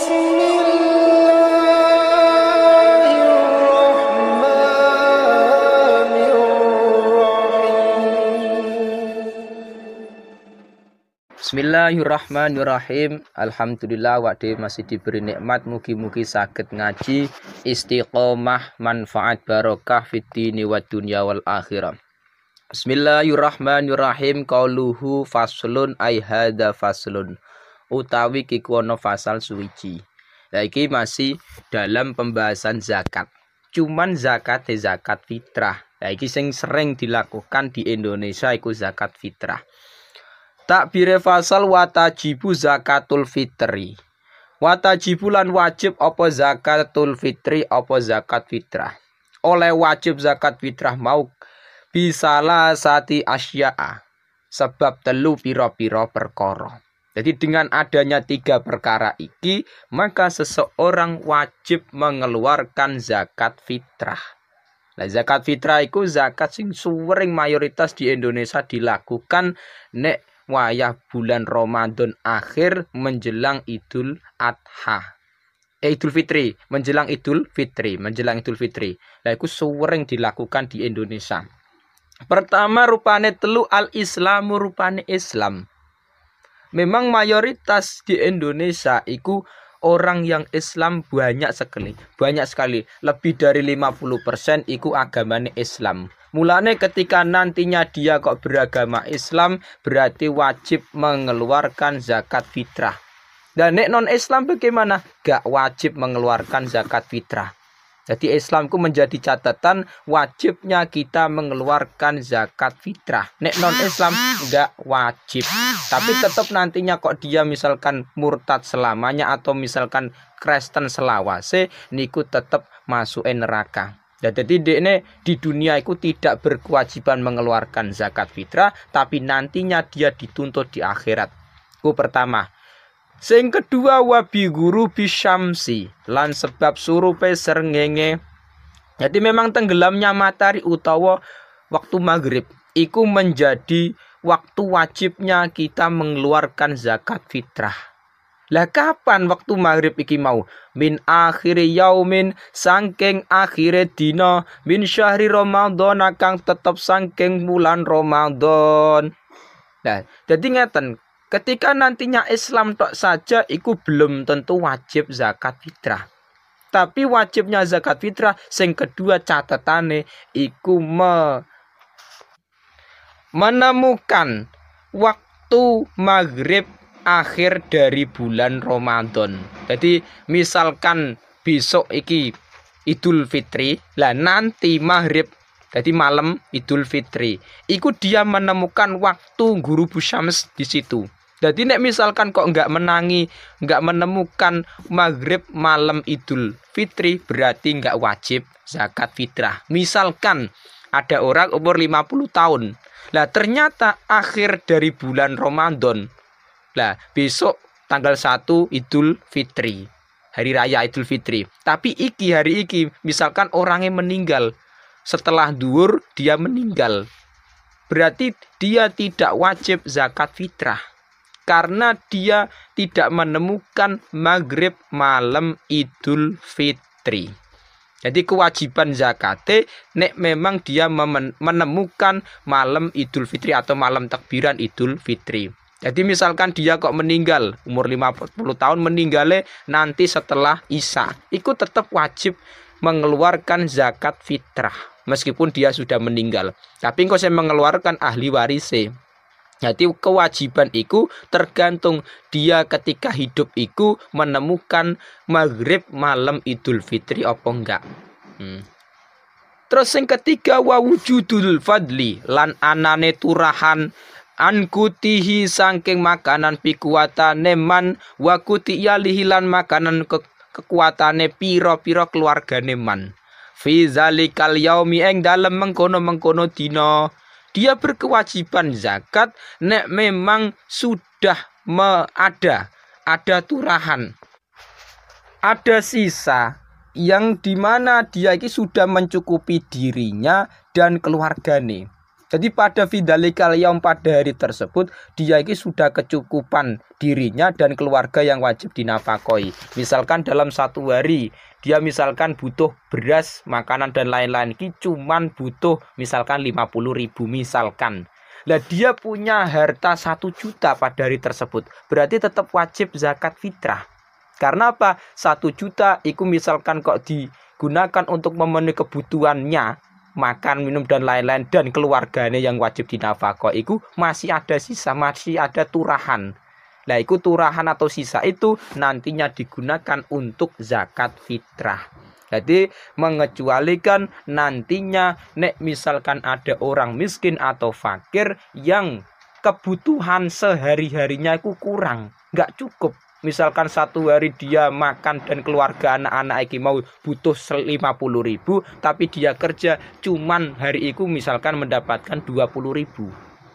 Bismillahirrahmanirrahim. Alhamdulillah waktu masih diberi nikmat, mugi-mugi saged ngaji istiqomah manfaat barokah fid dini wad dunya wal akhirah. Bismillahirrahmanirrahim. Qauluhu faslun ay hadza faslun, utawi kikono fasal suwiji. Nah, iki masih dalam pembahasan zakat. Cuman zakat fitrah. Nah, iki sing sering dilakukan di Indonesia iku zakat fitrah. Takbire fasal watajibu zakatul fitri. Watajibu lan wajib apa zakatul fitri apa zakat fitrah. Oleh wajib zakat fitrah mau bisalah sati asya'a, sebab telu piro-piro perkara. Jadi dengan adanya 3 perkara iki, maka seseorang wajib mengeluarkan zakat fitrah. Nah, zakat fitrah itu zakat sing suwering mayoritas di Indonesia dilakukan nek wayah bulan Ramadan akhir menjelang Idul Adha. Idul Fitri, menjelang Idul Fitri. Nah, itu sering dilakukan di Indonesia. Pertama rupane telu al-Islamu, rupane Islam. Memang mayoritas di Indonesia itu orang yang Islam banyak sekali. Lebih dari 50% itu agamanya Islam. Mulane ketika nantinya dia kok beragama Islam, berarti wajib mengeluarkan zakat fitrah. Dan nek non Islam bagaimana? Gak wajib mengeluarkan zakat fitrah. Jadi Islamku menjadi catatan wajibnya kita mengeluarkan zakat fitrah. Nek non Islam gak wajib. Tapi tetap nantinya kok dia misalkan murtad selamanya atau misalkan Kristen selawase, niku tetap masuk neraka. Ya, jadi di dunia itu tidak berkewajiban mengeluarkan zakat fitrah, tapi nantinya dia dituntut di akhirat. Itu pertama. Sing kedua wabi guru bisyamsi, lan sebab surupe srengenge. Jadi memang tenggelamnya matahari utawa waktu maghrib itu menjadi waktu wajibnya kita mengeluarkan zakat fitrah. Lah kapan waktu maghrib iki mau? Min akhiri yaumin, sangking akhire dina, min syahri Ramadan, kang tetep sangking bulan Ramadan. Nah, jadi ngeten, ketika nantinya Islam tok saja iku belum tentu wajib zakat fitrah. Tapi wajibnya zakat fitrah sing kedua catatane iku menemukan waktu maghrib akhir dari bulan Ramadan. Jadi misalkan besok iki Idul Fitri, lah nanti maghrib jadi malam Idul Fitri, iku dia menemukan waktu ghurubu syams di situ. Jadi nek misalkan kok nggak menemukan maghrib malam Idul Fitri, berarti nggak wajib zakat fitrah. Misalkan ada orang umur 50 tahun, lah ternyata akhir dari bulan Ramadan, lah besok tanggal 1 Idul Fitri, hari raya Idul Fitri. Tapi hari iki misalkan orangnya meninggal setelah duhur, dia meninggal, berarti dia tidak wajib zakat fitrah karena dia tidak menemukan maghrib malam Idul Fitri. Jadi kewajiban zakate nek memang dia menemukan malam Idul Fitri atau malam takbiran Idul Fitri. Jadi misalkan dia kok meninggal umur 50 tahun, meninggalnya nanti setelah Isya, itu tetap wajib mengeluarkan zakat fitrah meskipun dia sudah meninggal. Tapi kok saya mengeluarkan ahli warise. Jadi kewajiban itu tergantung dia ketika hidup itu menemukan maghrib malam Idul Fitri apa enggak. Terus yang ketiga wa wujudul fadli, lan anane turahan ankutihi sangking makanan pikuatane man wa kutiyalihi lan makanan kekuatane piro-piro keluargane man fi zalikal yaumi ing dalem mengkono-mengkono dina. Dia berkewajiban zakat nek memang sudah ada turahan, ada sisa yang dimana dia ini sudah mencukupi dirinya dan keluargane. Jadi pada fidzalikal yaum, pada hari tersebut dia ini sudah kecukupan dirinya dan keluarga yang wajib dinafkahi. Misalkan dalam satu hari dia misalkan butuh beras, makanan dan lain-lain, ini cuman butuh misalkan 50.000 misalkan. Lah dia punya harta 1 juta pada hari tersebut, berarti tetap wajib zakat fitrah. Karena apa? 1 juta itu misalkan kok digunakan untuk memenuhi kebutuhannya, makan, minum dan lain-lain, dan keluarganya yang wajib dinafkahi, itu masih ada sisa, masih ada turahan. Nah, itu turahan atau sisa itu nantinya digunakan untuk zakat fitrah. Jadi mengecualikan nantinya nek misalkan ada orang miskin atau fakir yang kebutuhan sehari-harinya itu kurang, nggak cukup. Misalkan satu hari dia makan dan keluarga anak-anak iki mau butuh 50.000, tapi dia kerja cuman hari itu misalkan mendapatkan 20.000.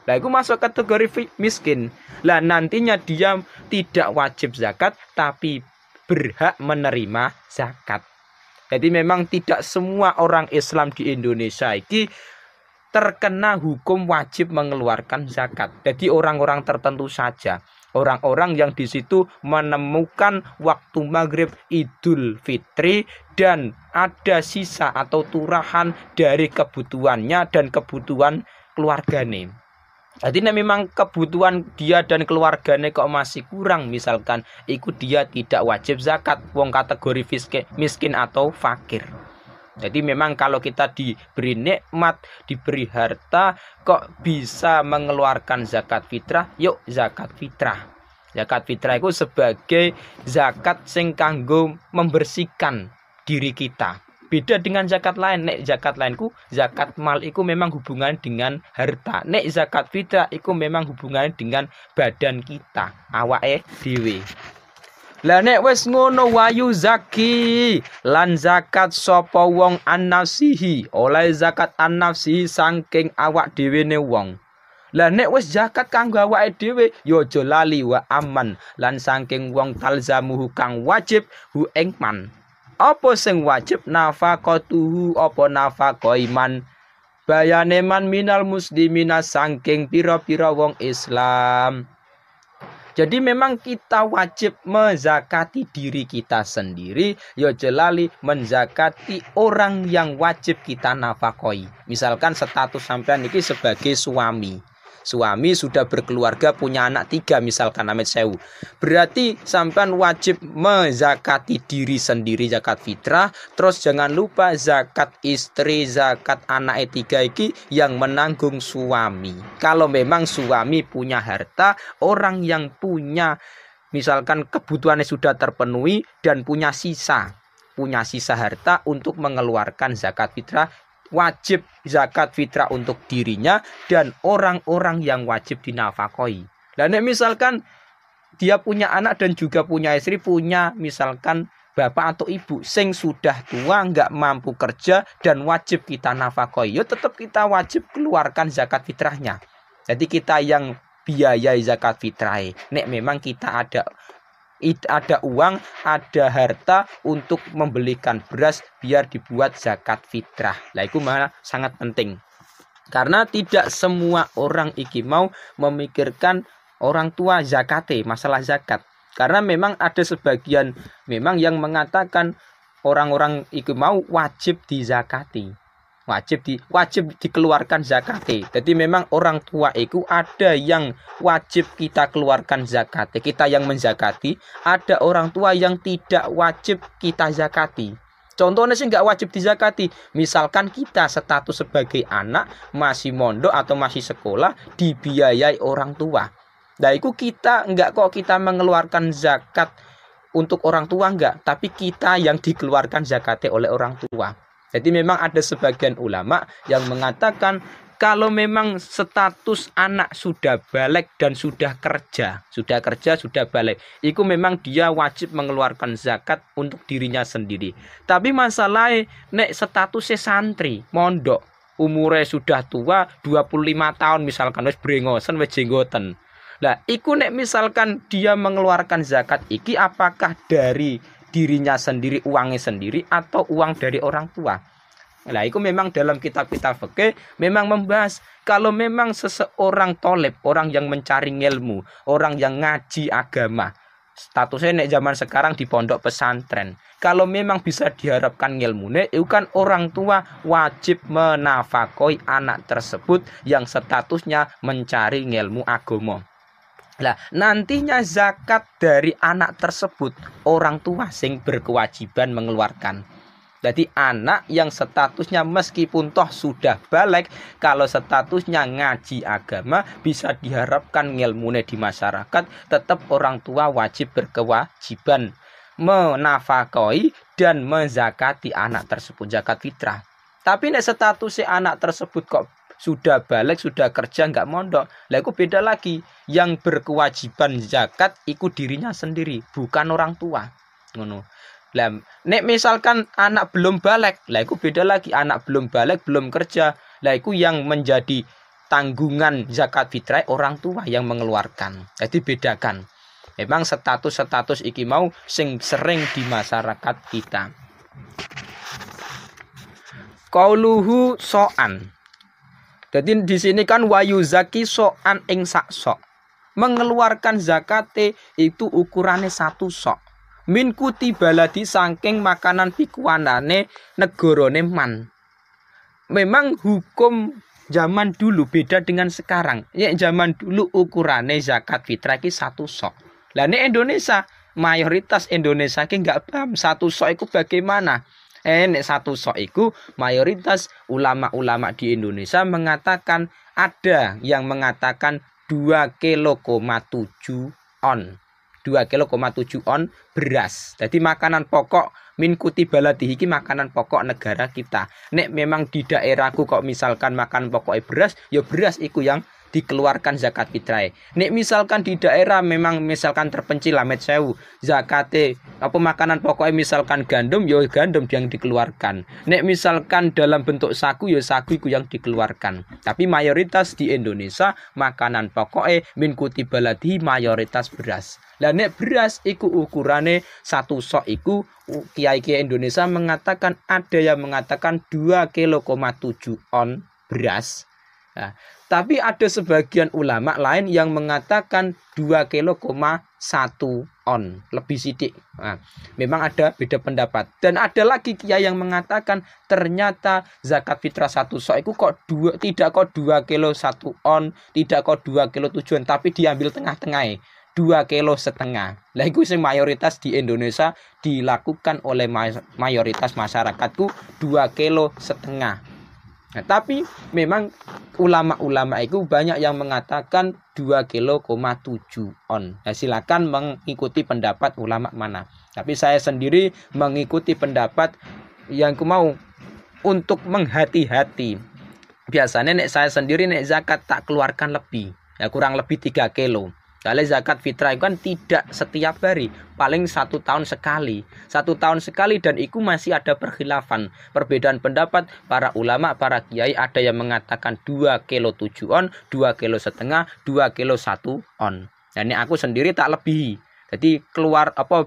Nah, itu masuk kategori miskin. Lah nantinya dia tidak wajib zakat tapi berhak menerima zakat. Jadi memang tidak semua orang Islam di Indonesia ini terkena hukum wajib mengeluarkan zakat. Jadi orang-orang tertentu saja. Orang-orang yang di situ menemukan waktu maghrib Idul Fitri dan ada sisa atau turahan dari kebutuhannya dan kebutuhan keluarganya. Jadi memang kebutuhan dia dan keluarganya kok masih kurang, misalkan ikut dia tidak wajib zakat, wong kategori miskin atau fakir. Jadi memang kalau kita diberi nikmat, diberi harta, kok bisa mengeluarkan zakat fitrah, yuk zakat fitrah. Zakat fitrah itu sebagai zakat sing kanggo membersihkan diri kita. Beda dengan zakat lain. Nek zakat lainku, zakat mal itu memang hubungan dengan harta. Nek zakat fitrah itu memang hubungan dengan badan kita, awake dhewe. Lah nek wis ngono wayu zaki lan zakat sapa wong an-nafsihi, oleh zakat an-nafsihi saking awak dhewe ne wong. Lah nek wis zakat kanggo awake dhewe ya aja lali wa aman lan saking wong talzamuhu kang wajib hu ing man. Apa sing wajib? Nafaqatuhu, apa nafaqah iman. Bayane man minal muslimina saking pira-pira wong Islam. Jadi memang kita wajib menzakati diri kita sendiri, ya jelali menzakati orang yang wajib kita nafkahi. Misalkan status sampean ini sebagai suami. Suami sudah berkeluarga, punya anak 3 misalkan Amit Sewu. Berarti sampean wajib menzakati diri sendiri zakat fitrah. Terus jangan lupa zakat istri, zakat anak 3 iki yang menanggung suami. Kalau memang suami punya harta, orang yang punya misalkan kebutuhannya sudah terpenuhi dan punya sisa harta untuk mengeluarkan zakat fitrah, wajib zakat fitrah untuk dirinya dan orang-orang yang wajib dinafkahi. Dan misalkan dia punya anak dan juga punya istri, punya misalkan bapak atau ibu sing sudah tua nggak mampu kerja dan wajib kita nafkahi, ya tetap kita wajib keluarkan zakat fitrahnya. Jadi kita yang biayai zakat fitrah. Nek memang kita ada uang, ada harta untuk membelikan beras biar dibuat zakat fitrah. Lah itu malah sangat penting. Karena tidak semua orang iki mau memikirkan orang tua zakate, masalah zakat. Karena memang ada sebagian memang yang mengatakan orang-orang iki mau wajib dizakati. Wajib dikeluarkan zakate. Jadi memang orang tua itu ada yang wajib kita keluarkan zakate, kita yang menzakati. Ada orang tua yang tidak wajib kita zakati. Contohnya sih nggak wajib dizakati. Misalkan kita status sebagai anak masih mondok atau masih sekolah dibiayai orang tua. Nah itu kita kita mengeluarkan zakat untuk orang tua enggak, tapi kita yang dikeluarkan zakatnya oleh orang tua. Jadi memang ada sebagian ulama yang mengatakan kalau memang status anak sudah balik dan sudah kerja, sudah balik, itu memang dia wajib mengeluarkan zakat untuk dirinya sendiri. Tapi masalahnya nek statusnya santri, mondok, umurnya sudah tua 25 tahun misalkan wis brengosen wis jenggoten. Lah, iku nek misalkan dia mengeluarkan zakat iki apakah dari dirinya sendiri, uangnya sendiri, atau uang dari orang tua? Nah, itu memang dalam kitab-kitab fikih memang membahas kalau memang seseorang tolib, orang yang mencari ilmu, orang yang ngaji agama, statusnya nek zaman sekarang di pondok pesantren. Kalau memang bisa diharapkan ilmunya, itu kan orang tua wajib menafakoi anak tersebut yang statusnya mencari ilmu agama. Nah, nantinya zakat dari anak tersebut orang tua sing berkewajiban mengeluarkan. Jadi anak yang statusnya meskipun toh sudah balik, kalau statusnya ngaji agama bisa diharapkan ilmunya di masyarakat, tetap orang tua wajib berkewajiban menafkahi dan menzakati anak tersebut, zakat fitrah. Tapi nek statusnya anak tersebut kok sudah balik, sudah kerja, nggak mondok, lah itu beda lagi. Yang berkewajiban zakat itu dirinya sendiri, bukan orang tua. Ngono. Lah nek misalkan anak belum balik, lah itu beda lagi. Anak belum balik, belum kerja, lah itu yang menjadi tanggungan zakat fitrah orang tua yang mengeluarkan. Jadi bedakan. Memang status-status iki mau sing sering di masyarakat kita. Qauluhu so'an. Jadi di sini kan wayu zaki so'an ing sak sok. Mengeluarkan zakate itu ukurannya satu sok. Min kuti baladi saking makanan pikuanane negarane man. Memang hukum zaman dulu beda dengan sekarang. Ya zaman dulu ukurannya zakat fitrah iki satu sok. Lah ini Indonesia, mayoritas Indonesia ki nggak paham satu sok itu bagaimana. Nek satu sok itu mayoritas ulama-ulama di Indonesia mengatakan ada yang mengatakan 2,7 on. 2,7 on beras. Jadi makanan pokok min kuti baladi iki makanan pokok negara kita. Nek memang di daerahku kok misalkan makan pokoknya beras, ya beras itu yang dikeluarkan zakat fitrah. Nek misalkan di daerah memang misalkan terpencil Lamet Sewu, zakate apa makanan pokoknya misalkan gandum, ya gandum yang dikeluarkan. Nek misalkan dalam bentuk sagu, ya sagu itu yang dikeluarkan. Tapi mayoritas di Indonesia makanan pokoknya min kuti baladi mayoritas beras. Lah nek beras iku ukurane satu sok iku kiai-kiai Indonesia mengatakan ada yang mengatakan 2,7 on beras. Nah, tapi ada sebagian ulama lain yang mengatakan 2,1 on, lebih sidik. Nah, memang ada beda pendapat. Dan ada lagi kiai yang mengatakan ternyata zakat fitrah satu sok itu kok tidak kok 2,1 on, tidak kok 2,7 on, tapi diambil tengah-tengah. 2,5 kilo. Lah itu sing mayoritas di Indonesia dilakukan oleh mayoritas masyarakatku 2,5 kilo. Nah, tapi memang ulama-ulama itu banyak yang mengatakan 2,7 on. Nah, silakan mengikuti pendapat ulama mana. Tapi saya sendiri mengikuti pendapat yang mau untuk menghati-hati. Biasanya nek saya sendiri nek zakat tak keluarkan lebih. Ya kurang lebih 3 kilo. Kalau zakat fitrah itu kan tidak setiap hari, paling 1 tahun sekali. 1 tahun sekali dan itu masih ada perkhilafan. Perbedaan pendapat para ulama, para kiai ada yang mengatakan 2,7 on, 2,5 kilo, 2,1 on. Dan aku sendiri tak lebih. Jadi keluar apa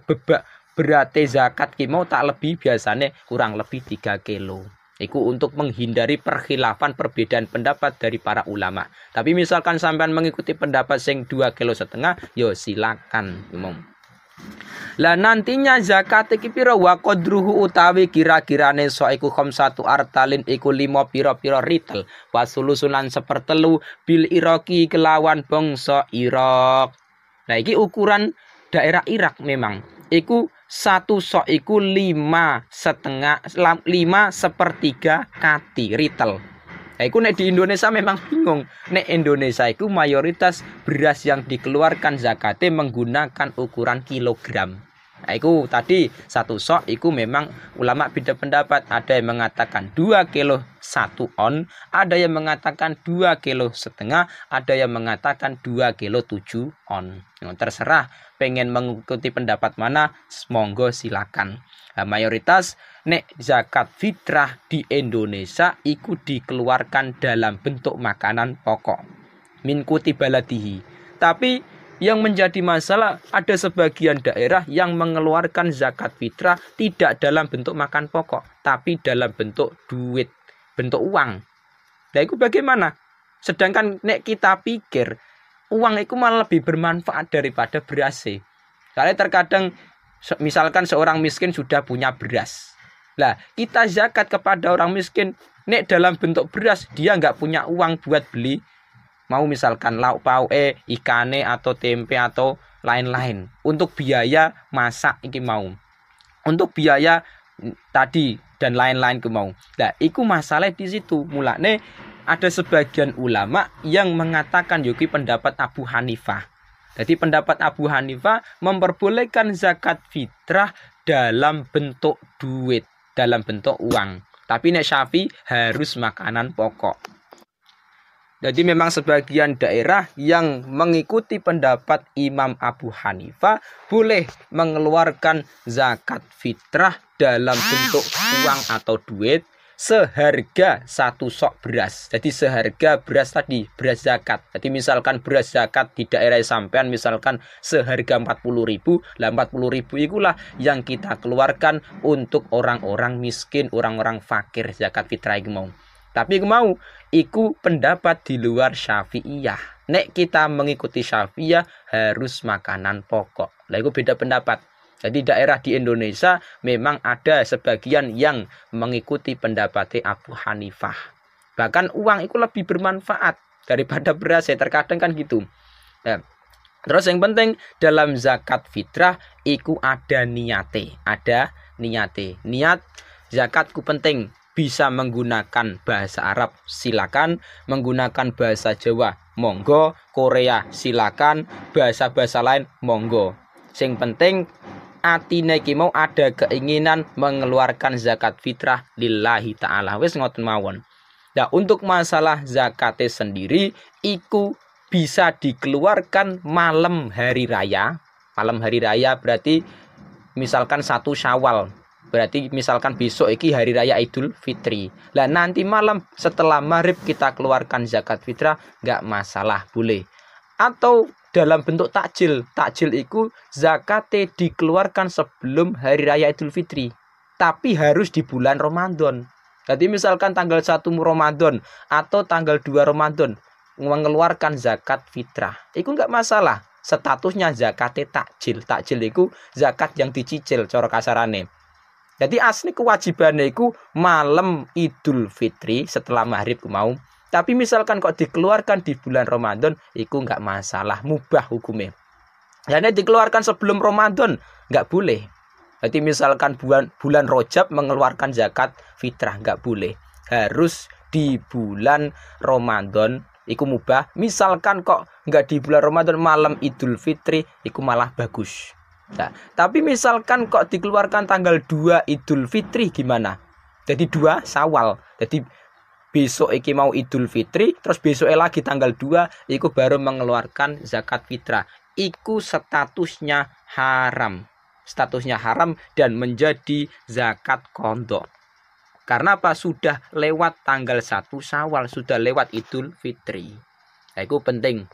berarti zakat kimau tak lebih biasanya kurang lebih 3 kilo. Itu untuk menghindari perkhilafan perbedaan pendapat dari para ulama. Tapi misalkan sampean mengikuti pendapat sing 2,5 kilo, yo silakan umum. Lah nantinya zakat iki pira wa qadruhu utawi kira-kirane so iku khamsatu artalin iku 5 pira-pira ritel wasulusulan sepertelu bil Iraki kelawan bangsa Irak. Nah iki ukuran daerah Irak memang. Iku satu sok iku 5,5 sepertiga kati ritel. Nah, iku nek di Indonesia memang bingung. Nek Indonesia iku mayoritas beras yang dikeluarkan zakatnya menggunakan ukuran kilogram. Nah, iku tadi satu sok iku memang ulama beda pendapat. Ada yang mengatakan 2,1 kilo on, ada yang mengatakan 2,5 kilo, ada yang mengatakan 2,7 kilo on. Nah, terserah pengen mengikuti pendapat mana, monggo silakan. Nah, mayoritas nek zakat fitrah di Indonesia iku dikeluarkan dalam bentuk makanan pokok min kuti baladihi. Tapi Yang menjadi masalah ada sebagian daerah yang mengeluarkan zakat fitrah tidak dalam bentuk makan pokok, tapi dalam bentuk duit, bentuk uang. Nah, itu bagaimana? Sedangkan nek kita pikir uang itu malah lebih bermanfaat daripada beras. Karena terkadang misalkan seorang miskin sudah punya beras. Lah, kita zakat kepada orang miskin, nek dalam bentuk beras dia nggak punya uang buat beli mau misalkan lauk pauke, ikane atau tempe atau lain-lain untuk biaya masak iki mau. Untuk biaya tadi dan lain-lain ke mau. Nah, iku masalah di situ. Mulane ada sebagian ulama yang mengatakan yuki pendapat Abu Hanifah. Jadi pendapat Abu Hanifah memperbolehkan zakat fitrah dalam bentuk duit, dalam bentuk uang. Tapi nek Syafi'i harus makanan pokok. Jadi memang sebagian daerah yang mengikuti pendapat Imam Abu Hanifah boleh mengeluarkan zakat fitrah dalam bentuk uang atau duit seharga satu sok beras. Jadi seharga beras tadi, beras zakat. Jadi misalkan beras zakat di daerah sampean misalkan seharga 40.000, lah 40.000 itulah yang kita keluarkan untuk orang-orang miskin, orang-orang fakir zakat fitrah itu mau. Tapi mau iku pendapat di luar Syafi'iyah. Nek kita mengikuti Syafi'iyah harus makanan pokok. Lah itu beda pendapat. Jadi daerah di Indonesia memang ada sebagian yang mengikuti pendapat Abu Hanifah. Bahkan uang itu lebih bermanfaat daripada beras. Terkadang kan gitu. Nah, terus yang penting dalam zakat fitrah iku ada niate. Ada niate. Niat zakatku penting. Bisa menggunakan bahasa Arab silakan, menggunakan bahasa Jawa monggo, Korea silakan, bahasa-bahasa lain monggo. Sing penting atine ki mau ada keinginan mengeluarkan zakat fitrah lillahi taala. Wis ngoten mawon. Nah, untuk masalah zakate sendiri iku bisa dikeluarkan malam hari raya. Malam hari raya berarti misalkan 1 Syawal. Berarti misalkan besok iki hari raya Idul Fitri. Lah nanti malam setelah maghrib kita keluarkan zakat fitrah nggak masalah, boleh. Atau dalam bentuk takjil. Takjil itu zakatnya dikeluarkan sebelum hari raya Idul Fitri. Tapi harus di bulan Ramadan. Jadi misalkan tanggal 1 Ramadan atau tanggal 2 Ramadan mengeluarkan zakat fitrah. Itu nggak masalah. Statusnya zakatnya takjil. Takjil itu zakat yang dicicil cara kasarane. Jadi asli kewajibannya itu malam Idul Fitri setelah maghrib mau. Tapi misalkan kok dikeluarkan di bulan Ramadan, itu nggak masalah, mubah hukumnya. Dan dikeluarkan sebelum Ramadan nggak boleh. Jadi misalkan bulan Rajab mengeluarkan zakat fitrah nggak boleh. Harus di bulan Ramadan, itu mubah. Misalkan kok nggak di bulan Ramadan malam Idul Fitri, itu malah bagus. Nah, tapi misalkan kok dikeluarkan tanggal 2 Idul Fitri gimana? Jadi 2 Syawal. Jadi besok iki mau Idul Fitri, terus besok lagi tanggal 2 iku baru mengeluarkan zakat fitrah. Iku statusnya haram. Statusnya haram dan menjadi zakat qadha. Karena apa? Sudah lewat tanggal 1 Syawal, sudah lewat Idul Fitri. Nah, itu penting.